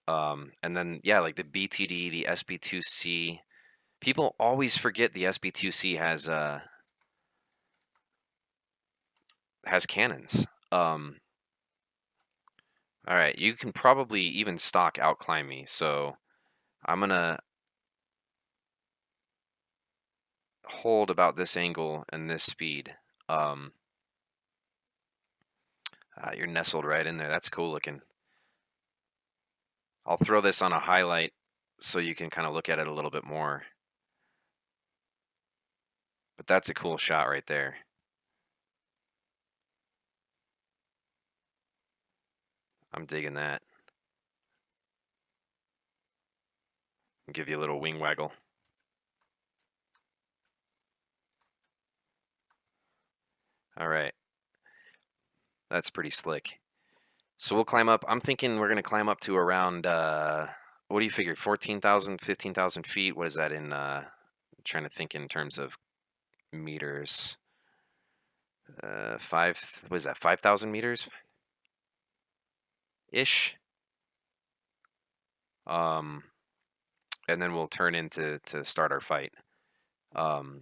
And then yeah, like the BTD, the SB2C. People always forget the SB2C has cannons. All right, you can probably even stock outclimb me, so I'm gonna hold about this angle and this speed. You're nestled right in there. That's cool looking. I'll throw this on a highlight so you can kind of look at it a little bit more. But that's a cool shot right there. I'm digging that. I'll give you a little wing waggle. All right. That's pretty slick. So we'll climb up. I'm thinking we're going to climb up to around, what do you figure, 14,000, 15,000 feet? What is that in, trying to think in terms of meters. What is that, 5,000 meters? Ish. And then we'll turn in to start our fight. That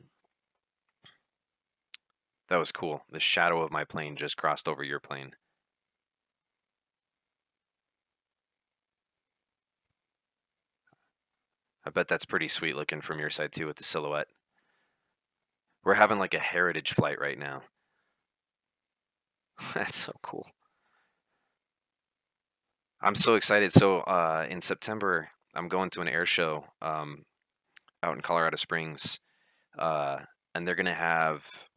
was cool. The shadow of my plane just crossed over your plane. I bet that's pretty sweet looking from your side too with the silhouette. We're having like a heritage flight right now. That's so cool. I'm so excited. So in September, I'm going to an air show out in Colorado Springs, and they're gonna have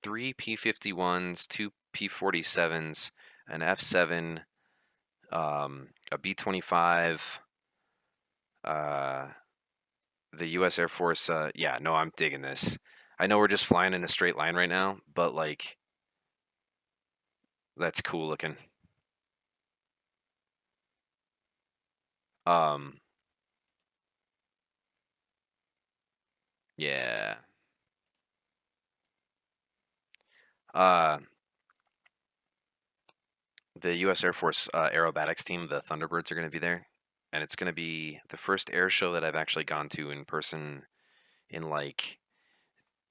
3 P-51s, 2 P-47s, an F-7, a B-25, the U.S. Air Force. Yeah, no, I'm digging this. I know we're just flying in a straight line right now, but like, that's cool looking. Um, yeah. Uh, the U.S. Air Force aerobatics team, the Thunderbirds, are going to be there, and it's going to be the first air show that I've actually gone to in person in like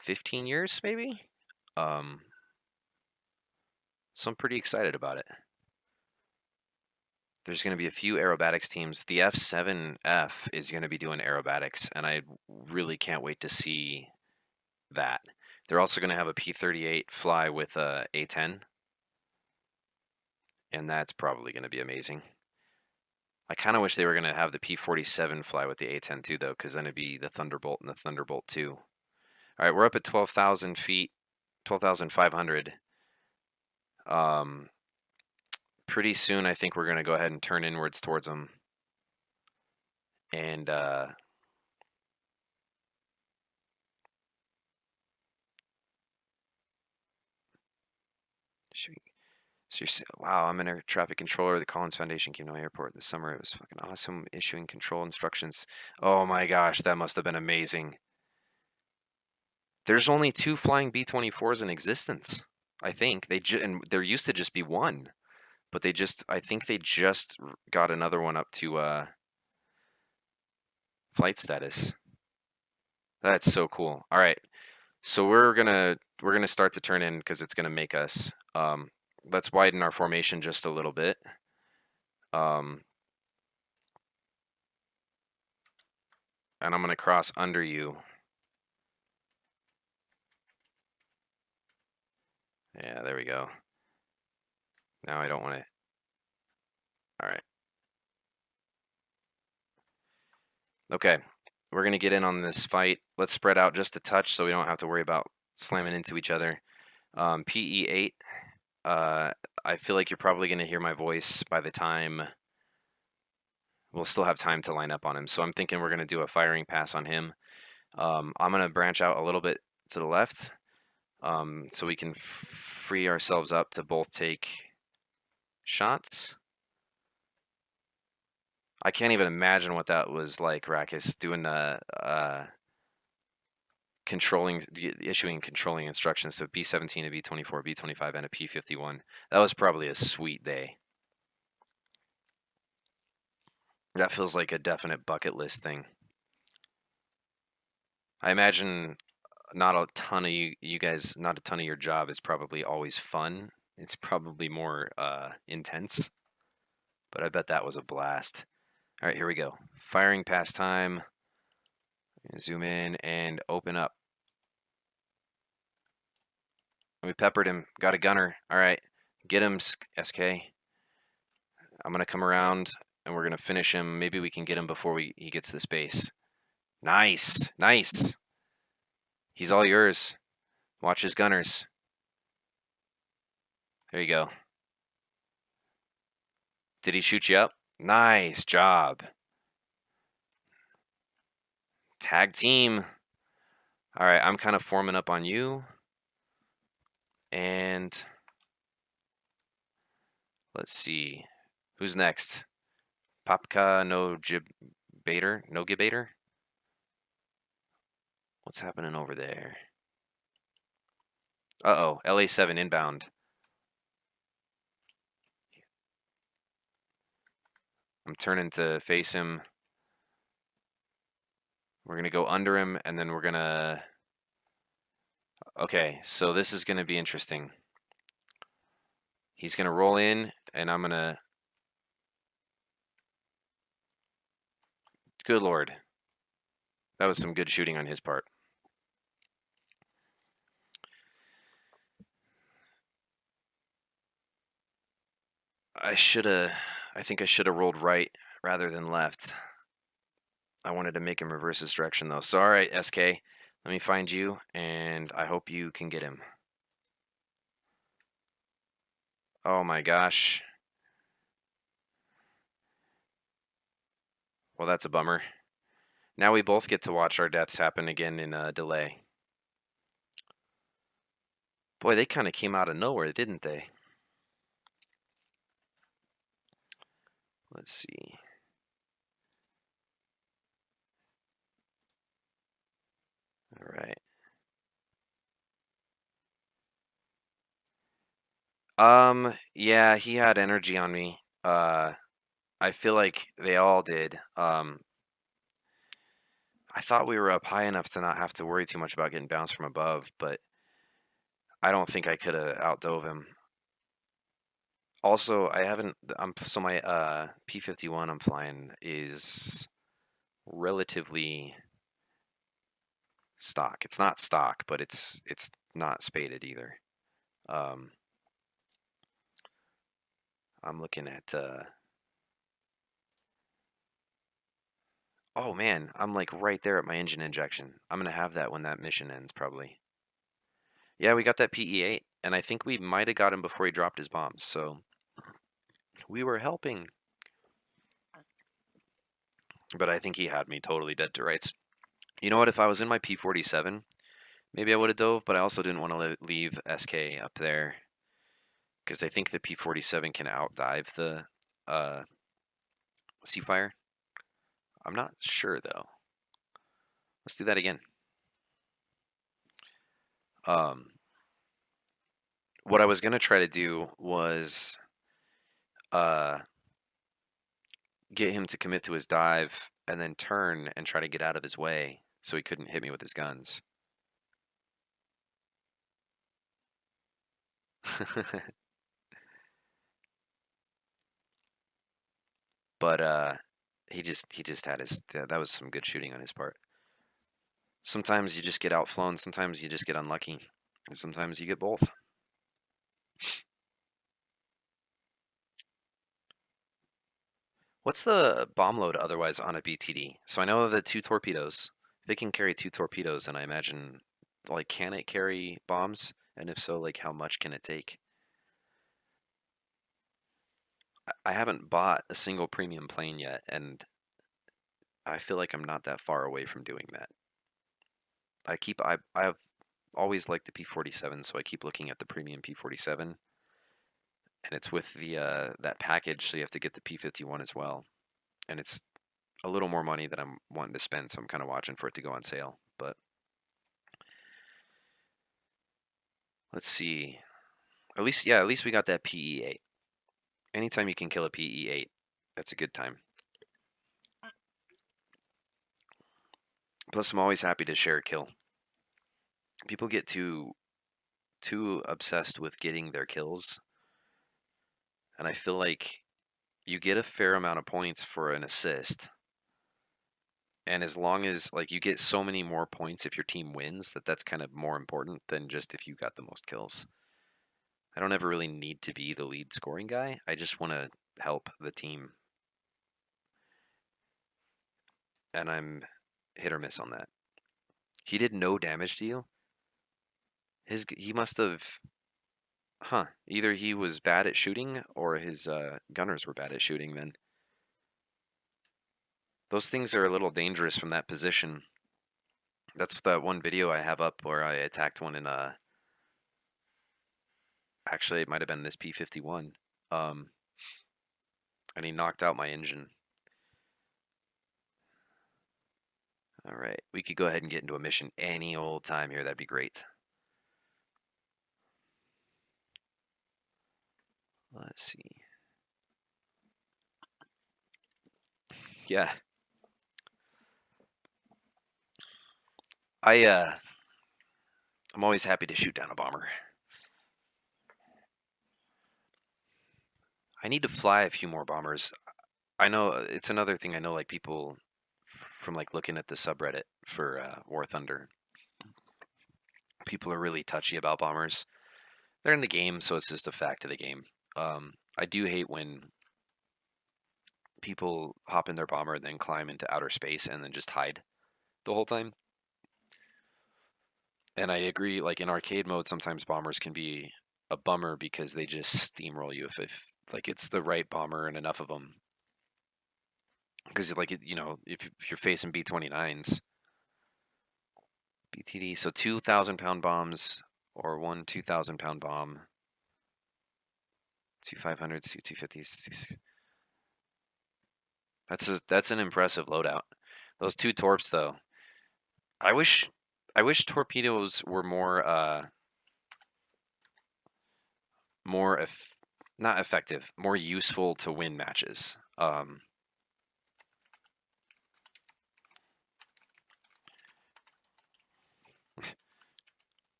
15 years, maybe. Um, so I'm pretty excited about it. There's going to be a few aerobatics teams. The F-7F is going to be doing aerobatics, and I really can't wait to see that. They're also going to have a P-38 fly with a A-10, and that's probably going to be amazing. I kind of wish they were going to have the P-47 fly with the A-10 too, though, because then it'd be the Thunderbolt and the Thunderbolt 2. All right, we're up at 12,000 feet, 12,500. Pretty soon, I think we're going to go ahead and turn inwards towards them. And wow, I'm an air traffic controller. The Collins Foundation came to my airport this summer. It was fucking awesome, issuing control instructions. Oh my gosh, that must have been amazing. There's only 2 flying B-24s in existence. I think and there used to just be one, but I think they just got another one up to flight status. That's so cool. All right, so we're gonna start to turn in because it's gonna make us. Let's widen our formation just a little bit. And I'm gonna cross under you. Yeah, there we go. Now I don't want to. All right. Okay, we're gonna get in on this fight. Let's spread out just a touch so we don't have to worry about slamming into each other. PE8. I feel like you're probably gonna hear my voice by the time we'll still have time to line up on him. So I'm thinking we're gonna do a firing pass on him. I'm gonna branch out a little bit to the left, so we can free ourselves up to both take shots. I can't even imagine what that was like, Rakis, doing issuing controlling instructions. So B-17, a B-24, B-25, and a P-51. That was probably a sweet day. That feels like a definite bucket list thing. I imagine not a ton of you guys, not a ton of your job is probably always fun. It's probably more intense, but I bet that was a blast. All right, here we go. Firing pastime. Zoom in and open up. We peppered him. Got a gunner. All right, get him, SK. I'm gonna come around and we're gonna finish him. Maybe we can get him before he gets to the space. Nice, nice. He's all yours. Watch his gunners. There you go. Did he shoot you up? Nice job. Tag team. All right, I'm kind of forming up on you. And let's see. Who's next? Papka no Gibator? No Gibator? What's happening over there? Uh-oh, LA7 inbound. I'm turning to face him. We're going to go under him, and then we're going to... Okay, so this is going to be interesting. He's going to roll in, and I'm going to... Good Lord. That was some good shooting on his part. I think I should have rolled right rather than left. I wanted to make him reverse his direction, though. So, all right, SK, let me find you, and I hope you can get him. Oh, my gosh. Well, that's a bummer. Now we both get to watch our deaths happen again in a delay. Boy, they kind of came out of nowhere, didn't they? Let's see. All right. Yeah, he had energy on me. I feel like they all did. I thought we were up high enough to not have to worry too much about getting bounced from above, but I don't think I could have outdove him. Also, I haven't. So my P51 I'm flying is relatively stock. It's not stock, but it's not spaded either. I'm looking at. Oh man, I'm like right there at my engine injection. I'm gonna have that when that mission ends, probably. Yeah, we got that PE8, and I think we might have got him before he dropped his bombs, so we were helping. But I think he had me totally dead to rights. You know what? If I was in my P47, maybe I would have dove, but I also didn't want to leave SK up there because I think the P47 can outdive the Seafire. I'm not sure though. Let's do that again. What I was gonna try to do was get him to commit to his dive and then turn and try to get out of his way so he couldn't hit me with his guns. But he just had his that was some good shooting on his part. Sometimes you just get outflown, sometimes you just get unlucky, and sometimes you get both. What's the bomb load otherwise on a BTD? So I know the 2 torpedoes. If it can carry 2 torpedoes, and I imagine, like, can it carry bombs? And if so, like, how much can it take? I haven't bought a single premium plane yet, and I feel like I'm not that far away from doing that. I've always liked the P47, so I keep looking at the premium P47, and it's with the that package, so you have to get the P51 as well, and it's a little more money that I'm wanting to spend, so I'm kind of watching for it to go on sale. But let's see. At least we got that PE8. Anytime you can kill a PE8, that's a good time. Plus, I'm always happy to share a kill. People get too obsessed with getting their kills, and I feel like you get a fair amount of points for an assist. And as long as like you get so many more points if your team wins, that's kind of more important than just if you got the most kills. I don't ever really need to be the lead scoring guy. I just want to help the team. And I'm hit or miss on that. He did no damage to you? He must have either he was bad at shooting or his gunners were bad at shooting then. Those things are a little dangerous from that position. That's that one video I have up where I attacked one in actually it might have been this P-51. And he knocked out my engine. All right, we could go ahead and get into a mission any old time here. That'd be great. Let's see. Yeah. I'm always happy to shoot down a bomber. I need to fly a few more bombers. I know it's another thing I know like people from like looking at the subreddit for War Thunder. People are really touchy about bombers. They're in the game, so it's just a fact of the game. I do hate when people hop in their bomber and then climb into outer space and then just hide the whole time. And I agree, like in arcade mode, sometimes bombers can be a bummer because they just steamroll you if like it's the right bomber and enough of them. Because like you know, if you're facing B-29s, BTD, so 2,000-pound bombs or one 2,000-pound bomb, two 500s, two 250s. That's an impressive loadout. Those two torps though. I wish torpedoes were more not effective, more useful to win matches.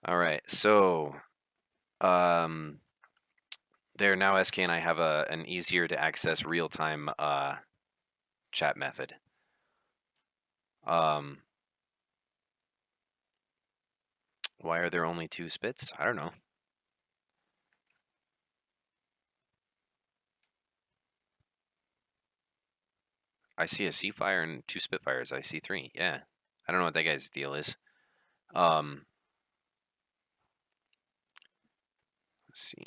All right, so there now SK and I have an easier to access real-time chat method. Why are there only 2 spits? I don't know. I see a Seafire and 2 Spitfires. I see 3. Yeah. I don't know what that guy's deal is. Let's see.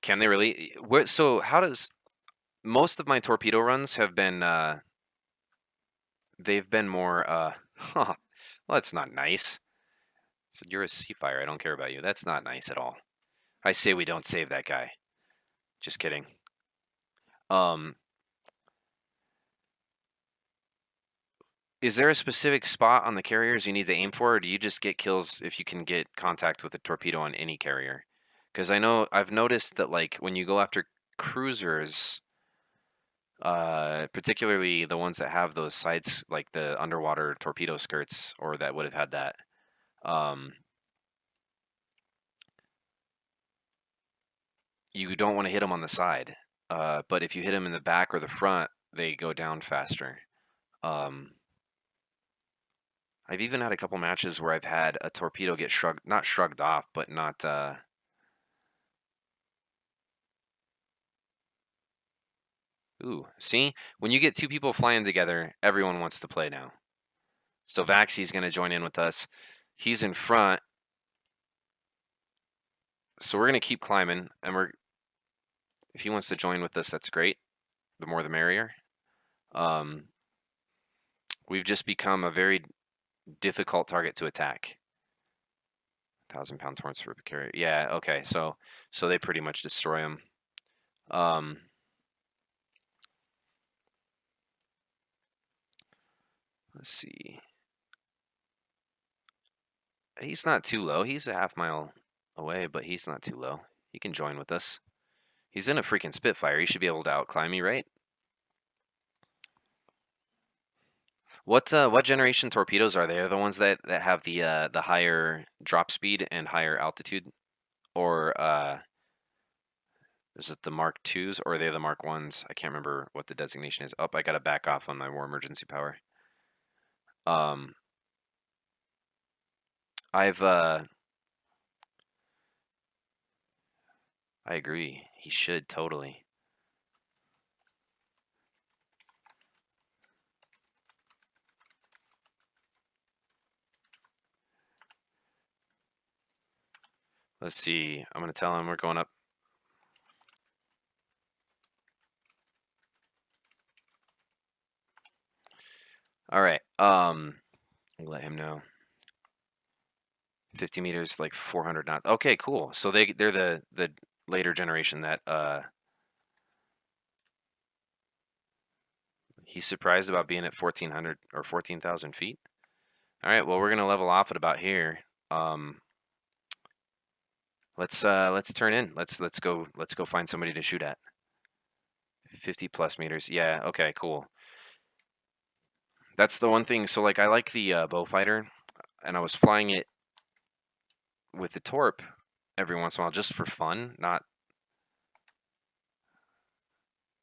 Can they really? So how does most of my torpedo runs have been? They've been more. Well, that's not nice. Said you're a Seafire. I don't care about you. That's not nice at all. I say we don't save that guy. Just kidding. Is there a specific spot on the carriers you need to aim for, or do you just get kills if you can get contact with a torpedo on any carrier? Because I know I've noticed that like when you go after cruisers, particularly the ones that have those sides, like the underwater torpedo skirts, or that would have had that, you don't want to hit them on the side. But if you hit them in the back or the front, they go down faster. I've even had a couple matches where I've had a torpedo get not shrugged off, but not. Ooh, see? When you get 2 people flying together, everyone wants to play now. So Vaxy's going to join in with us. He's in front. So we're going to keep climbing, and if he wants to join with us, that's great. The more the merrier. We've just become a very difficult target to attack. 1,000-pound torps for carrier. Yeah, okay. So they pretty much destroy him. Let's see. He's not too low. He's a half mile away, but he's not too low. He can join with us. He's in a freaking Spitfire. He should be able to outclimb me, right? What generation torpedoes are they? Are the ones that have the higher drop speed and higher altitude, or is it the Mark IIs or are they the Mark I's? I can't remember what the designation is. Oh, I gotta back off on my war emergency power. I agree. He should totally. Let's see. I'm gonna tell him we're going up. All right. We'll let him know. 50 meters, like 400 knots. Okay, cool. So they're the later generation that he's surprised about being at 1,400 or 14,000 feet. All right. Well, we're gonna level off at about here. Let's turn in. Let's go find somebody to shoot at. 50 plus meters. Yeah. Okay. Cool. That's the one thing. So like I like the bow fighter, and I was flying it with the torp every once in a while just for fun, not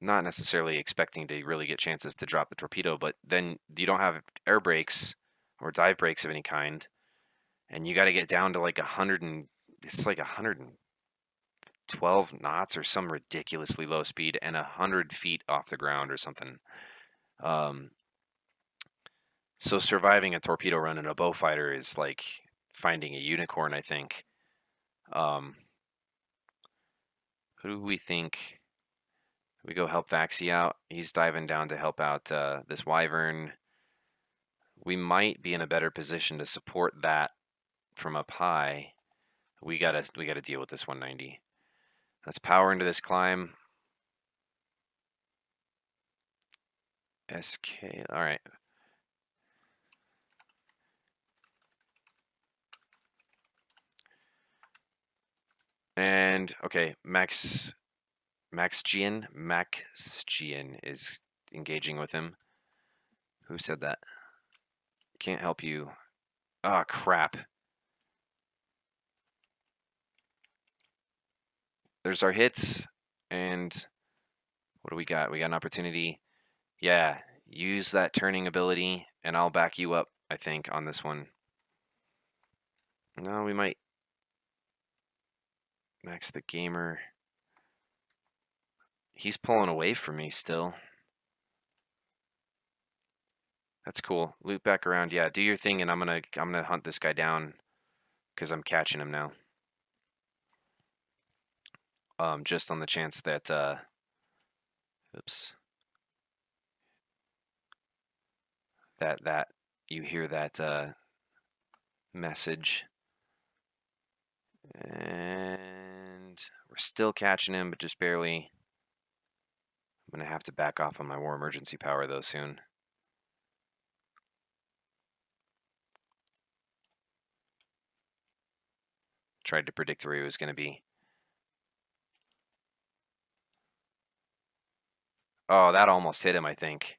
necessarily expecting to really get chances to drop the torpedo. But then you don't have air brakes or dive brakes of any kind, and you got to get down to like 100 and it's like 112 knots or some ridiculously low speed and 100 feet off the ground or something. So surviving a torpedo run in a bow fighter is like finding a unicorn, I think. Who do we think? We go help Vaxie out. He's diving down to help out this Wyvern. We might be in a better position to support that from up high. We gotta deal with this 190. Let's power into this climb. SK. All right. And okay, Max Gian is engaging with him. Who said that? Can't help you. Ah, crap. There's our hits, and what do we got? We got an opportunity. Yeah, use that turning ability, and I'll back you up, I think, on this one. No, we might Max the Gamer. He's pulling away from me still. That's cool. Loop back around. Yeah, do your thing, and I'm gonna hunt this guy down because I'm catching him now. Just on the chance that oops, that you hear that message, and we're still catching him, but just barely. I'm gonna have to back off on my war emergency power though soon. Tried to predict where he was gonna be. Oh, that almost hit him, I think.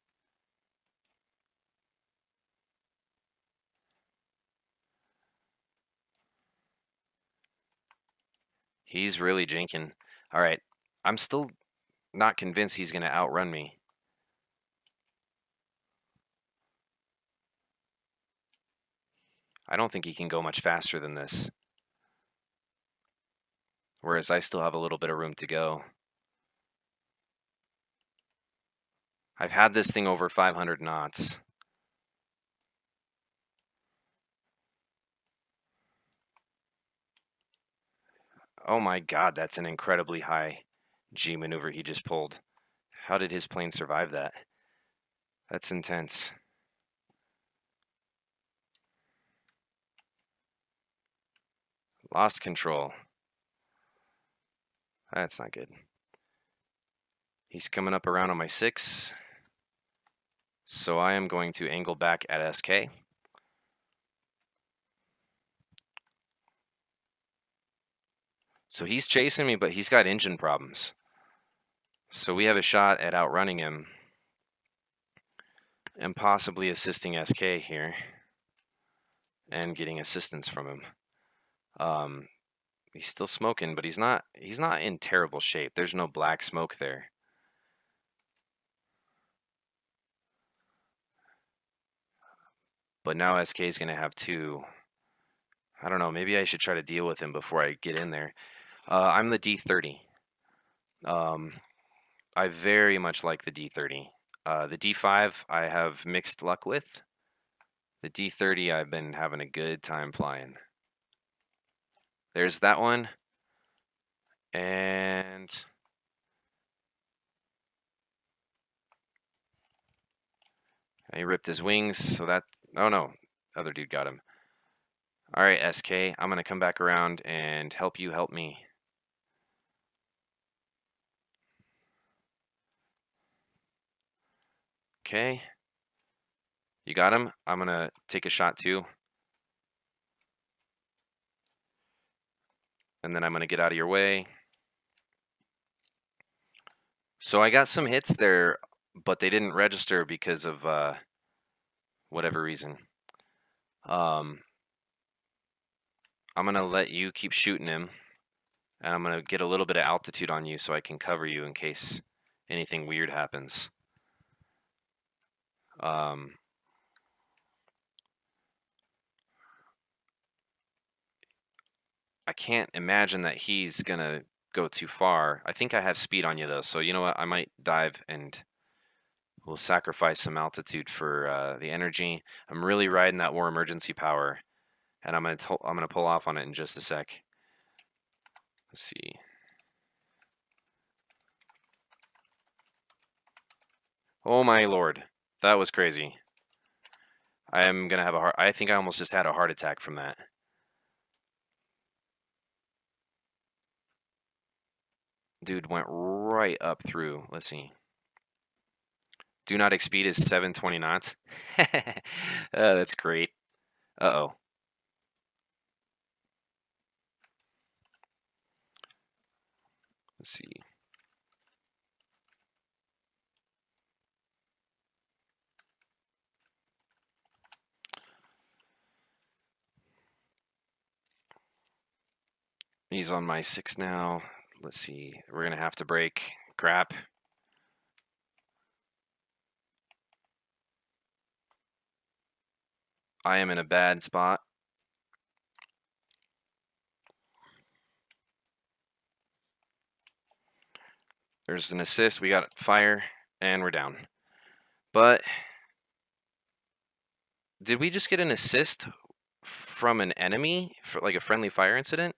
He's really jinking. All right, I'm still not convinced he's gonna outrun me. I don't think he can go much faster than this. Whereas I still have a little bit of room to go. I've had this thing over 500 knots. Oh my god, that's an incredibly high G maneuver he just pulled. How did his plane survive that? That's intense. Lost control. That's not good. He's coming up around on my 6. So I am going to angle back at SK. So he's chasing me, but he's got engine problems. So we have a shot at outrunning him and possibly assisting SK here and getting assistance from him. He's still smoking, but he's not in terrible shape. There's no black smoke there. But now SK is going to have two. I don't know, maybe I should try to deal with him before I get in there. I'm the D30. I very much like the D30. The D5 I have mixed luck with. The D30 I've been having a good time flying. There's that one. And he ripped his wings, so that... Oh no, other dude got him. Alright, SK, I'm going to come back around and help you help me. Okay. You got him? I'm going to take a shot too. And then I'm going to get out of your way. So I got some hits there, but they didn't register because of whatever reason. I'm going to let you keep shooting him. And I'm going to get a little bit of altitude on you so I can cover you in case anything weird happens. I can't imagine that he's going to go too far. I think I have speed on you, though. So you know what? I might dive and we'll sacrifice some altitude for the energy. I'm really riding that war emergency power. And I'm gonna pull off on it in just a sec. Let's see. Oh my lord, that was crazy. I am gonna have a heart. I think I almost just had a heart attack from that. Dude went right up through. Let's see. Do not exceed is 720 knots. That's great. Uh-oh. Let's see. He's on my 6 now. Let's see. We're gonna have to break. Crap. I am in a bad spot. There's an assist. We got fire, and we're down. But did we just get an assist from an enemy for like a friendly fire incident?